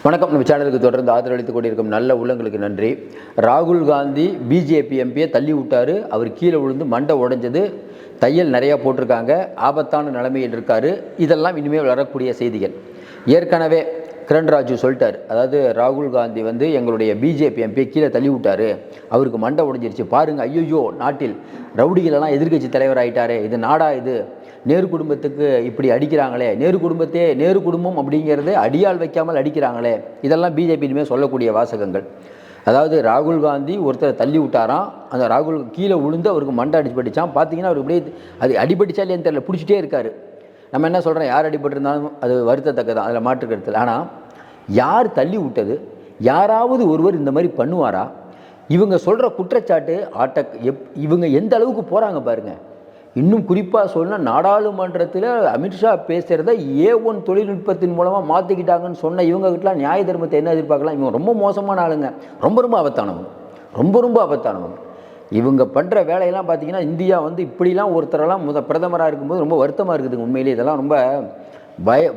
வணக்கம். நம்ம சேனலுக்கு தொடர்ந்து ஆதரவளித்துக் கொண்டிருக்கும் நல்ல உள்ளங்களுக்கு நன்றி. ராகுல் காந்தி பிஜேபி எம்பியை தள்ளி விட்டார். அவர் கீழே விழுந்து மண்டை உடைஞ்சது. தையல் நிறையா போட்டிருக்காங்க. ஆபத்தான நிலைமையில் இருக்கார். இதெல்லாம் இனிமேல் வரக்கூடிய செய்திகள். ஏற்கனவே கிரண் ராஜு சொல்லிட்டார். அதாவது ராகுல் காந்தி எங்களுடைய பிஜேபி எம்பியை கீழே தள்ளி விட்டார், அவருக்கு மண்டை உடைஞ்சிருச்சு பாருங்கள், ஐயோ நாட்டில் ரவுடிகளெல்லாம் எதிர்கட்சி தலைவர் ஆகிட்டாரே, இது நாடா, இது நேரு குடும்பத்துக்கு இப்படி அடிக்கிறாங்களே, நேரு குடும்பம் அப்படிங்கிறது அடியால் வைக்காமல் அடிக்கிறாங்களே, இதெல்லாம் பிஜேபி இனிமேல் சொல்லக்கூடிய வாசகங்கள். அதாவது ராகுல் காந்தி ஒருத்தரை தள்ளி விட்டாராம். அந்த ராகுல் கீழே விழுந்து அவருக்கு மண்டை அடிபட்டுச்சான். பார்த்தீங்கன்னா அவருக்கு அப்படியே அது அடிபட்டுச்சா இல்லையான்னு தெரியல, பிடிச்சிட்டே இருக்கார். நம்ம என்ன சொல்கிறோம், யார் அடிபட்டிருந்தாலும் அது வருத்தத்தக்க தான், அதில் மாற்றுக்கிறது. ஆனால் யார் தள்ளி விட்டது, யாராவது ஒருவர் இந்த மாதிரி பண்ணுவாரா? இவங்க சொல்கிற குற்றச்சாட்டு இவங்க எந்த அளவுக்கு போகிறாங்க பாருங்கள். இன்னும் குறிப்பாக சொன்னால், நாடாளுமன்றத்தில் அமித்ஷா பேசுகிறத A1 தொழில்நுட்பத்தின் மூலமாக மாற்றிக்கிட்டாங்கன்னு சொன்ன இவங்ககிட்டலாம் நியாய தர்மத்தை என்ன எதிர்பார்க்கலாம்? இவங்க ரொம்ப மோசமான ஆளுங்க, ரொம்ப ஆபத்தானவங்க, ரொம்ப ஆபத்தானவங்க. இவங்க பண்ணுற வேலையெல்லாம் பார்த்தீங்கன்னா, இந்தியா இப்படிலாம் ஒருத்தரெல்லாம் பிரதமராக இருக்கும்போது ரொம்ப வருத்தமாக இருக்குதுங்க. உண்மையிலே இதெல்லாம் ரொம்ப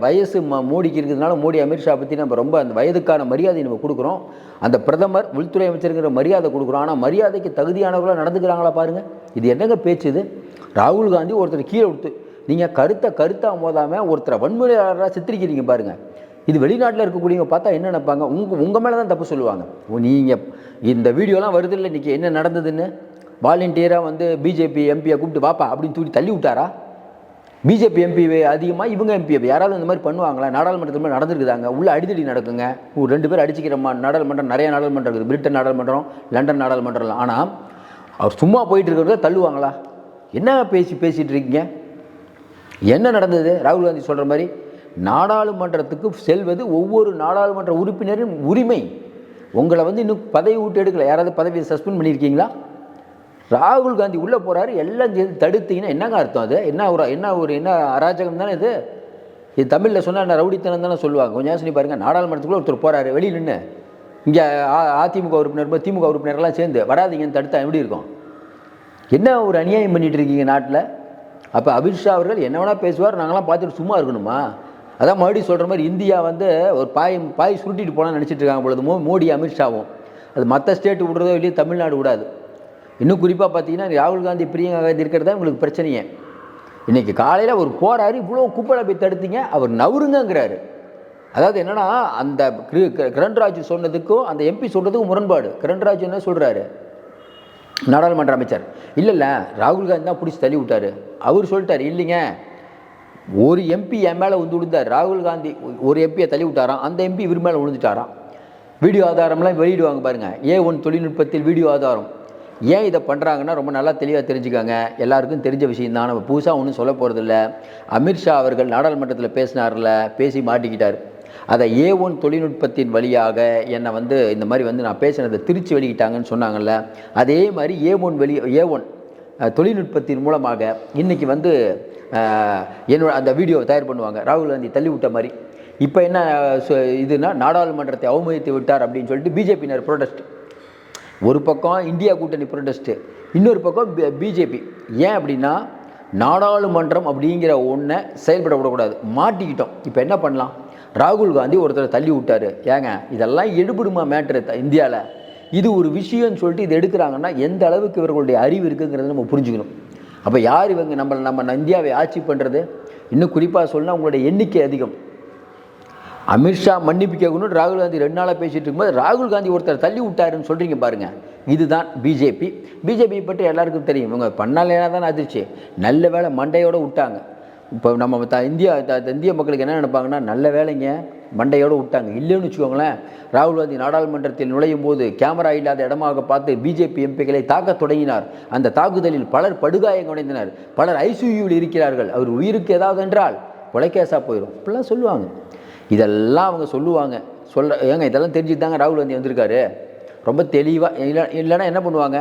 வயசு மோடிக்கு இருக்கிறதுனால மோடி அமித்ஷா பற்றி நம்ம ரொம்ப அந்த வயதுக்கான மரியாதை நம்ம கொடுக்குறோம். அந்த பிரதமர் உள்துறை அமைச்சருங்கிற மரியாதை கொடுக்குறோம். ஆனால் மரியாதைக்கு தகுதியானவர்களாக நடந்துக்கிறாங்களா பாருங்கள். இது என்னங்க பேச்சு இது? ராகுல் காந்தி ஒருத்தர் கீழே விட்டு நீங்கள் கருத்தாக மோதாமல் ஒருத்தரை வன்முறையாளராக சித்தரிக்கிறீங்க பாருங்கள். இது வெளிநாட்டில் இருக்கக்கூடியவங்க பார்த்தா என்ன நினைப்பாங்க? உங்கள் மேலே தான் தப்பு சொல்லுவாங்க. நீங்கள் இந்த வீடியோலாம் வருது இல்லை, இன்றைக்கி என்ன நடந்ததுன்னு வாலண்டியராக பிஜேபி எம்பியை கூப்பிட்டு வாப்பா அப்படின்னு தூக்கி தள்ளி விட்டாரா? பிஜேபி எம்பி அதிகமாக இவங்க எம்பி யாராவது இந்த மாதிரி பண்ணுவாங்களா? நாடாளுமன்றத்தில் நடந்துருக்குதாங்க, உள்ள அடிதடி நடக்குங்க. 2 பேர் அடிச்சுக்கிறோமா? நாடாளுமன்றம் நிறைய நாடாளுமன்றம் இருக்குது, பிரிட்டன் நாடாளுமன்றம், லண்டன் நாடாளுமன்றம். ஆனால் அவர் சும்மா போயிட்டு இருக்கிறத தள்ளுவாங்களா? என்ன பேசிகிட்டு இருக்கீங்க? என்ன நடந்தது? ராகுல் காந்தி சொல்கிற மாதிரி நாடாளுமன்றத்துக்கு செல்வது ஒவ்வொரு நாடாளுமன்ற உறுப்பினரின் உரிமை. உங்களை இன்னும் பதவி விட்டு எடுக்கலை. யாராவது பதவியை சஸ்பெண்ட் பண்ணியிருக்கீங்களா? ராகுல் காந்தி உள்ளே போகிறாரு, எல்லாம் சேர்ந்து தடுத்தீங்கன்னா என்னங்க அர்த்தம்? அது என்ன அராஜகம் தானே இது? இது தமிழில் சொன்னால் என்ன ரவுடித்தனம் தானே சொல்லுவாங்க. கொஞ்சம் யோசனை பாருங்கள். நாடாளுமன்றத்துக்குள்ளே ஒருத்தர் போகிறாரு, வெளியில் நின்று இங்கே அதிமுக உறுப்பினர் திமுக உறுப்பினர்லாம் சேர்ந்து வராதிங்கன்னு தடுத்தா எப்படி இருக்கும்? என்ன ஒரு அநியாயம் பண்ணிகிட்டு இருக்கீங்க நாட்டில். அப்போ அமித்ஷா அவர்கள் என்ன வேணால் பேசுவார், நாங்களாம் பார்த்துட்டு சும்மா இருக்கணுமா? அதான் மறுபடியும் சொல்கிற மாதிரி இந்தியா ஒரு பாய் சுருட்டிட்டு போனான்னு நினச்சிட்டு இருக்காங்க பொழுது மோடி அமித்ஷாவும். அது மற்ற ஸ்டேட்டு விடுறதோ இல்லையோ தமிழ்நாடு விடாது. இன்னும் குறிப்பாக பார்த்தீங்கன்னா, ராகுல் காந்தி பிரியங்கா காந்தி இருக்கிறது தான் உங்களுக்கு பிரச்சனையே. இன்றைக்கி காலையில் ஒரு போகிறாரு, இவ்வளோ குப்பலை போய் தடுத்தீங்க, அவர் நவருங்கிறாரு. அதாவது என்னென்னா, அந்த கிரண் ராஜு சொன்னதுக்கும் அந்த எம்பி சொல்கிறதுக்கும் முரண்பாடு. கிரண் ராஜு என்ன சொல்கிறாரு, நாடாளுமன்ற அமைச்சர், இல்லை ராகுல் காந்தி தான் பிடிச்சி தள்ளி விட்டார். அவர் சொல்லிட்டார், இல்லைங்க ஒரு எம்பி என் மேலே விழுந்தார், ராகுல் காந்தி ஒரு எம்பியை தள்ளி விட்டாராம், அந்த எம்பி இவர் மேலே விழுந்துட்டாராம். வீடியோ ஆதாரம்லாம் வெளியிடுவாங்க பாருங்கள், A1 தொழில்நுட்பத்தில் வீடியோ ஆதாரம். ஏன் இதை பண்ணுறாங்கன்னா ரொம்ப நல்லா தெளிவாக தெரிஞ்சுக்காங்க. எல்லாருக்கும் தெரிஞ்ச விஷயம் தான், நம்ம புதுசாக ஒன்றும் சொல்ல போகிறதில்ல. அமித்ஷா அவர்கள் நாடாளுமன்றத்தில் பேசினார்ல, பேசி மாட்டிக்கிட்டார். அதை A1 தொழில்நுட்பத்தின் வழியாக என்னை இந்த மாதிரி நான் பேசினதை திருச்சி வெளியிட்டாங்கன்னு சொன்னாங்கல்ல, அதே மாதிரி A1 தொழில்நுட்பத்தின் மூலமாக இன்றைக்கி என்னோட அந்த வீடியோவை தயார் பண்ணுவாங்க, ராகுல் காந்தி தள்ளி விட்ட மாதிரி. இப்போ என்ன இதுனா, நாடாளுமன்றத்தை அவமதித்து விட்டார் அப்படின்னு சொல்லிட்டு பிஜேபியினர் ப்ரொடெஸ்ட். ஒரு பக்கம் இந்தியா கூட்டணி ப்ரொடெஸ்ட்டு, இன்னொரு பக்கம் பிஜேபி. ஏன் அப்படின்னா, நாடாளுமன்றம் அப்படிங்கிற ஒன்றை செயல்பட விடக்கூடாது, மாட்டிக்கிட்டோம். இப்போ என்ன பண்ணலாம்? ராகுல் காந்தி ஒருத்தரை தள்ளி விட்டார். ஏங்க இதெல்லாம் எடுபடுமா மேட்ரு இந்தியாவில்? இது ஒரு விஷயம்னு சொல்லிட்டு இது எடுக்கிறாங்கன்னா எந்த அளவுக்கு இவர்களுடைய அறிவு இருக்குங்கிறத நம்ம புரிஞ்சுக்கணும். அப்போ யார் இவங்க நம்ம இந்தியாவை ஆட்சி பண்ணுறது? இன்னும் குறிப்பாக சொன்னால் உங்களுடைய எண்ணிக்கை அதிகம். அமித்ஷா மன்னிப்பு கேட்கணும்னு ராகுல் காந்தி 2 நாளாக பேசிகிட்டு இருக்கும்போது ராகுல் காந்தி ஒருத்தர் தள்ளி விட்டாருன்னு சொல்கிறீங்க பாருங்கள். இதுதான் பிஜேபி பற்றி எல்லாருக்கும் தெரியும். இவங்க பண்ணாலேனா தான் அதிர்ச்சி. நல்ல வேலை மண்டையோடு விட்டாங்க. இப்போ நம்ம இந்திய மக்களுக்கு என்ன நினைப்பாங்கன்னா, நல்ல வேலைங்க மண்டையோடு விட்டாங்க. இல்லைன்னு வச்சுக்கோங்களேன், ராகுல் காந்தி நாடாளுமன்றத்தில் நுழையும் போது கேமரா இல்லாத இடமாக பார்த்து பிஜேபி எம்பிக்களை தாக்க தொடங்கினார். அந்த தாக்குதலில் பலர் படுகாயமடைந்தனர், பலர் ஐசியூவில் இருக்கிறார்கள். அவர் உயிருக்கு ஏதாவது என்றால் கொலைக்கேஸாக போயிடும், இப்படிலாம் சொல்லுவாங்க. இதெல்லாம் அவங்க சொல்லுவாங்க. ஏங்க இதெல்லாம் தெரிஞ்சுட்டு தாங்க ராகுல் காந்தி வந்திருக்காரு. ரொம்ப தெளிவாக இல்லைன்னா என்ன பண்ணுவாங்க?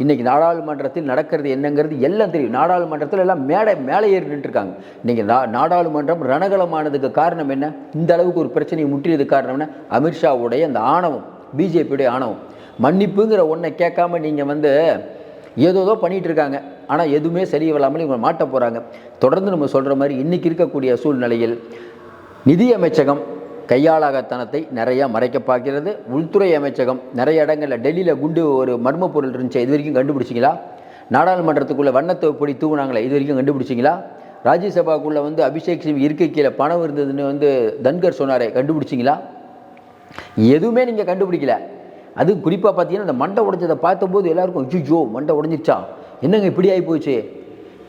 இன்றைக்கி நாடாளுமன்றத்தில் நடக்கிறது என்னங்கிறது எல்லாம் தெரியும். நாடாளுமன்றத்தில் எல்லாம் மேலே ஏறி நின்றுருக்காங்க. இன்றைக்கி நாடாளுமன்றம் ரணகலமானதுக்கு காரணம் என்ன? இந்த அளவுக்கு ஒரு பிரச்சனையை முற்றியதுக்கு காரணம் என்ன? அமித்ஷாவுடைய அந்த ஆணவம், பிஜேபியுடைய ஆணவம். மன்னிப்புங்கிற ஒன்றை கேட்காம நீங்கள் ஏதோ பண்ணிகிட்டு இருக்காங்க. ஆனால் எதுவுமே சரியில்லாமல் இவங்க மாட்ட போகிறாங்க. தொடர்ந்து நம்ம சொல்கிற மாதிரி இன்றைக்கி இருக்கக்கூடிய சூழ்நிலையில் நிதி அமைச்சகம் கையாளாகத்தனத்தை நிறையா மறைக்க பார்க்கிறது. உள்துறை அமைச்சகம் நிறைய இடங்களில் டெல்லியில் குண்டு ஒரு மர்ம பொருள் இருந்துச்சு, இது வரைக்கும் கண்டுபிடிச்சிங்களா? நாடாளுமன்றத்துக்குள்ளே வண்ணத்தை பொடி தூவுனாங்களே, இது வரைக்கும் கண்டுபிடிச்சிங்களா? ராஜ்யசபாக்குள்ளே அபிஷேக் சிங் இருக்கை கீழே பணம் இருந்ததுன்னு தன்கர் சொன்னாரே, கண்டுபிடிச்சிங்களா? எதுவுமே நீங்கள் கண்டுபிடிக்கல. அது குறிப்பாக பார்த்தீங்கன்னா இந்த மண்டை உடைஞ்சதை பார்த்தபோது எல்லாருக்கும் ஐயோ மண்டை உடைஞ்சிருச்சா, என்னங்க இப்படி ஆகி போச்சு.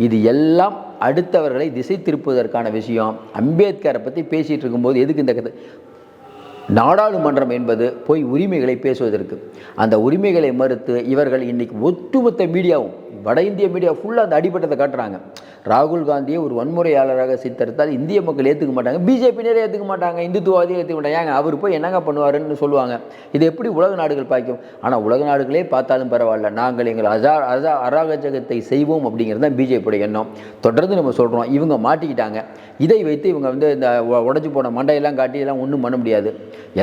இது எல்லாம் அடுத்தவர்களை திசை திருப்புவதற்கான விஷயம். அம்பேத்கரை பற்றி பேசிகிட்டு இருக்கும்போது எதுக்கு இந்த கதை? நாடாளுமன்றம் என்பது போய் உரிமைகளை பேசுவதற்கு. அந்த உரிமைகளை மறுத்து இவர்கள் இன்றைக்கி ஒட்டுமொத்த மீடியாவும் வட இந்திய மீடியா ஃபுல்லாக அந்த அடிப்பட்டத்தை காட்டுறாங்க. ராகுல் காந்தியை ஒரு வன்முறையாளராக சித்தரித்தால் இந்திய மக்கள் ஏற்றுக்க மாட்டாங்க, பிஜேபியினரே ஏற்றுக்க மாட்டாங்க, இந்துத்துவாதியை ஏற்றுக்க மாட்டாங்க. ஏங்க அவர் போய் என்னங்க பண்ணுவாருன்னு சொல்லுவாங்க. இது எப்படி உலக நாடுகள் பார்க்கும்? ஆனால் உலக நாடுகளே பார்த்தாலும் பரவாயில்ல, நாங்கள் எங்கள் அராஜகத்தை செய்வோம் அப்படிங்கிறது தான் பிஜேபியோட எண்ணம். தொடர்ந்து நம்ம சொல்கிறோம், இவங்க மாட்டிக்கிட்டாங்க. இதை வைத்து இவங்க இந்த உடஞ்சி போன மண்டையெல்லாம் காட்டி எல்லாம் ஒன்றும் பண்ண முடியாது.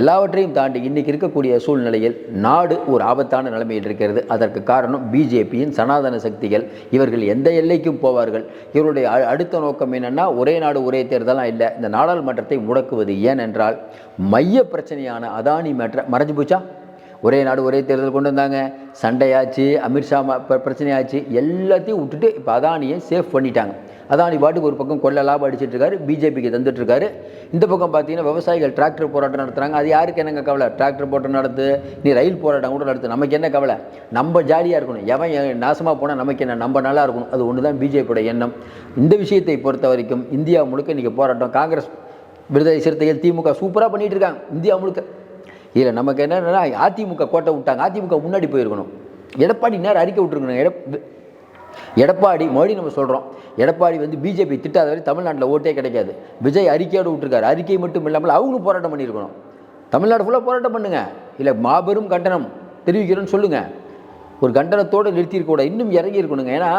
எல்லாவற்றையும் தாண்டி இன்றைக்கி இருக்கக்கூடிய சூழ்நிலையில் நாடு ஒரு ஆபத்தான நிலைமையில் இருக்கிறது. அதற்கு காரணம் பிஜேபியின் சனாதன சக்திகள். இவர்கள் எந்த எல்லைக்கும் போவார்கள். இவருடைய அடுத்த நோக்கம் என்னென்னா ஒரே நாடு ஒரே தேர்தலாம் இல்லை, இந்த நாடாளுமன்றத்தை முடக்குவது. ஏனென்றால் மைய பிரச்சனையான அதானி மேட்டரை மறைஞ்சு போச்சா? ஒரே நாடு ஒரே தேர்தல் கொண்டு வந்தாங்க, சண்டையாச்சு, அமித்ஷா பிரச்சனையாச்சு, எல்லாத்தையும் விட்டுட்டு இப்போ அதானியை சேஃப் பண்ணிட்டாங்க. அதானி பாட்டுக்கு ஒரு பக்கம் கொள்ள லாபம் அடிச்சிட்டு இருக்காரு, பிஜேபிக்கு தந்துட்டுருக்காரு. இந்த பக்கம் பார்த்தீங்கன்னா விவசாயிகள் டிராக்டர் போராட்டம் நடத்துகிறாங்க. அது யாருக்கு என்னங்க கவலை? டிராக்டர் போராட்டம் நடத்து, நீ ரயில் போராட்டம் கூட நடத்து, நமக்கு என்ன கவலை? நம்ம ஜாலியாக இருக்கணும், எவன் நாசமாக போனால் நமக்கு என்ன, நம்ம நல்லா இருக்கணும். அது ஒன்று தான் பிஜேபியோட எண்ணம். இந்த விஷயத்தை பொறுத்த வரைக்கும் இந்தியா முழுக்க இன்றைக்கி போராட்டம். காங்கிரஸ், விடுதலை சிறுத்தைகள், திமுக சூப்பராக பண்ணிகிட்டு இருக்காங்க இந்தியா முழுக்க. இதில் நமக்கு என்னென்னா அதிமுக கோட்டை விட்டாங்க, அதிமுக முன்னாடி போயிருக்கணும். எடப்பாடி நேரம் அறிக்கை விட்டுருக்கணும். எடப்பாடி மறுபடியும் நம்ம சொல்கிறோம், எடப்பாடி பிஜேபி திட்டாத வரை தமிழ்நாட்டில் ஓட்டே கிடைக்காது. விஜய் அறிக்கையோடு விட்டுருக்காரு. அறிக்கை மட்டும் இல்லாமல் அவங்களும் போராட்டம் பண்ணியிருக்கணும். தமிழ்நாடு ஃபுல்லாக போராட்டம் பண்ணுங்க, இல்லை மாபெரும் கண்டனம் தெரிவிக்கிறோன்னு சொல்லுங்கள். ஒரு கண்டனத்தோடு நிறுத்தியிருக்கூட, இன்னும் இறங்கி இருக்கணுங்க. ஏன்னா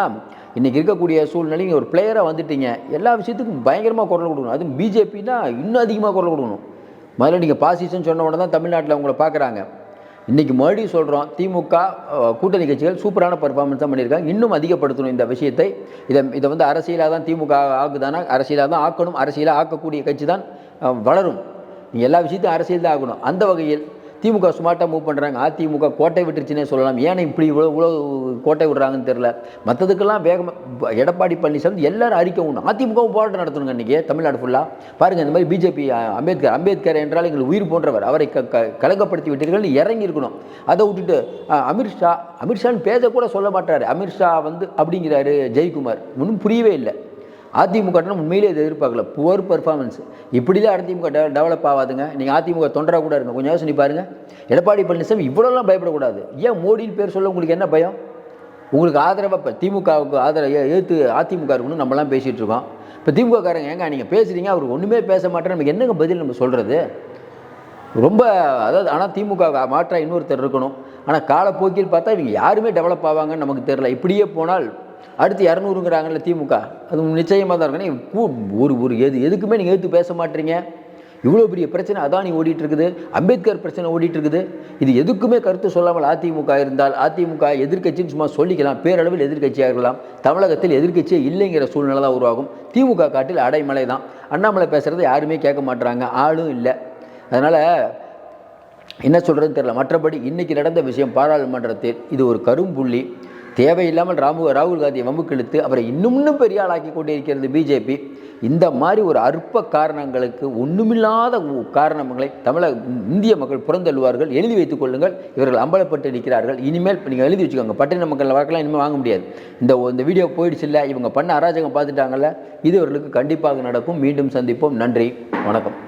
இன்றைக்கி இருக்கக்கூடிய சூழ்நிலை ஒரு பிளேயராக வந்துட்டீங்க, எல்லா விஷயத்துக்கும் பயங்கரமாக குரல் கொடுக்கணும். அதுவும் பிஜேபின்னா இன்னும் அதிகமாக குரல் கொடுக்கணும். முதல்ல நீங்கள் பாசிசன் சொன்ன உடனே தான் தமிழ்நாட்டில் அவங்கள பார்க்குறாங்க. இன்றைக்கி மறுபடியும் சொல்கிறோம், திமுக கூட்டணி கட்சிகள் சூப்பரான பர்ஃபார்மன்ஸ் தான் பண்ணியிருக்காங்க. இன்னும் அதிகப்படுத்தணும் இந்த விஷயத்தை. இதை அரசியலாக தான் திமுக ஆகுதானா? அரசியலாக தான் ஆக்கணும். அரசியலாக ஆக்கக்கூடிய கட்சி தான் வளரும். நீங்கள் எல்லா விஷயத்தையும் அரசியல் தான் ஆகணும். அந்த வகையில் திமுக ஸ்மார்ட்டாக மூவ் பண்ணுறாங்க. அதிமுக கோட்டை விட்டுருச்சுன்னே சொல்லலாம். ஏன்னா இப்படி இவ்வளோ கோட்டை விடுறாங்கன்னு தெரில. மற்றதுக்கெல்லாம் வேகமாக எடப்பாடி பழனிசாமி எல்லாரும் அறிக்கை உண்டு. அதிமுகவும் போராட்டம் நடத்தணுங்க இன்றைக்கி தமிழ்நாடு ஃபுல்லாக. பாருங்கள், இந்த மாதிரி பிஜேபி அம்பேத்கர் என்றால் எங்கள் உயிர் போன்றவர், அவரை கலங்கப்படுத்தி விட்டீர்கள் இறங்கி இருக்கணும். அதை விட்டுட்டு அமித்ஷான்னு பேசக்கூட சொல்ல மாட்டார். அமித்ஷா அப்படிங்கிறாரு ஜெயக்குமார். ஒன்றும் புரியவே இல்லை. அதிமுக உண்மையிலே இதை எதிர்பார்க்கல. Poor performance. இப்படி தான் அதிமுக டெவலப் ஆகாதுங்க. நீங்கள் அதிமுக தொண்டராக கூட இருங்க, கொஞ்சம் யோசனை பாருங்கள். எடப்பாடி பழனிசாமி இவ்வளோலாம் பயப்படக்கூடாது. ஏன் மோடின்னு பேர் சொல்ல உங்களுக்கு என்ன பயம்? உங்களுக்கு ஆதரவாக இப்போ திமுகவுக்கு ஏற்று அதிமுக இருக்கணும்னு நம்மலாம் பேசிகிட்டு இருக்கோம். இப்போ திமுககாரங்க ஏங்க நீங்கள் பேசுகிறீங்க, அவருக்கு ஒன்றுமே பேச மாட்டேன், நமக்கு என்னங்க பதில் நம்ம சொல்கிறது? ரொம்ப ஆனால் திமுக மாற்ற இன்னொருத்தர் இருக்கணும். ஆனால் காலப்போக்கில் பார்த்தா இவங்க யாருமே டெவலப் ஆவாங்கன்னு நமக்கு தெரியல. இப்படியே போனால் அடுத்து 200ங்கிறாங்கல்ல திமுக, அது நிச்சயமாக தான் இருக்கணும். எதுக்குமே நீங்கள் எடுத்து பேச மாட்டீங்க. இவ்வளோ பெரிய பிரச்சனை அதானி ஓடிட்டு இருக்குது, அம்பேத்கர் பிரச்சனை ஓடிட்டு இருக்குது. இது எதுக்குமே கருத்து சொல்லாமல் அதிமுக இருந்தால், அதிமுக எதிர்க்கட்சின்னு சும்மா சொல்லிக்கலாம், பேரளவில் எதிர்க்கட்சியாக இருக்கலாம். தமிழகத்தில் எதிர்க்கட்சியே இல்லைங்கிற சூழ்நிலை தான் உருவாகும். திமுக காட்டில் அடைமலை தான். அண்ணாமலை பேசுகிறத யாருமே கேட்க மாட்டுறாங்க, ஆளும் இல்லை. அதனால் என்ன சொல்கிறதுன்னு தெரியல. மற்றபடி இன்றைக்கி நடந்த விஷயம் பாராளுமன்றத்தில் இது ஒரு கரும்புள்ளி. தேவையில்லாமல் ராகுல் காந்தியை வம்புக்கு இழுத்து அவரை இன்னும் பெரிய ஆளாக்கி கொண்டே இருக்கிறது பிஜேபி. இந்த மாதிரி ஒரு அற்ப காரணங்களுக்கு, ஒன்றுமில்லாத காரணங்களை இந்திய மக்கள் புறந்தள்ளுவார்கள். எழுதி வைத்துக் கொள்ளுங்கள். இவர்கள் அம்பலப்பட்டு இருக்கிறார்கள். இனிமேல் நீங்கள் எழுதி வச்சுக்கோங்க, பட்டின மக்கள் வாக்கெல்லாம் இனிமேல் வாங்க முடியாது. இந்த வீடியோ போயிடுச்சு இல்லை, இவங்க பண்ண அராஜகம் பார்த்துட்டாங்கல்ல, இது அவர்களுக்கு கண்டிப்பாக நடக்கும். மீண்டும் சந்திப்போம். நன்றி, வணக்கம்.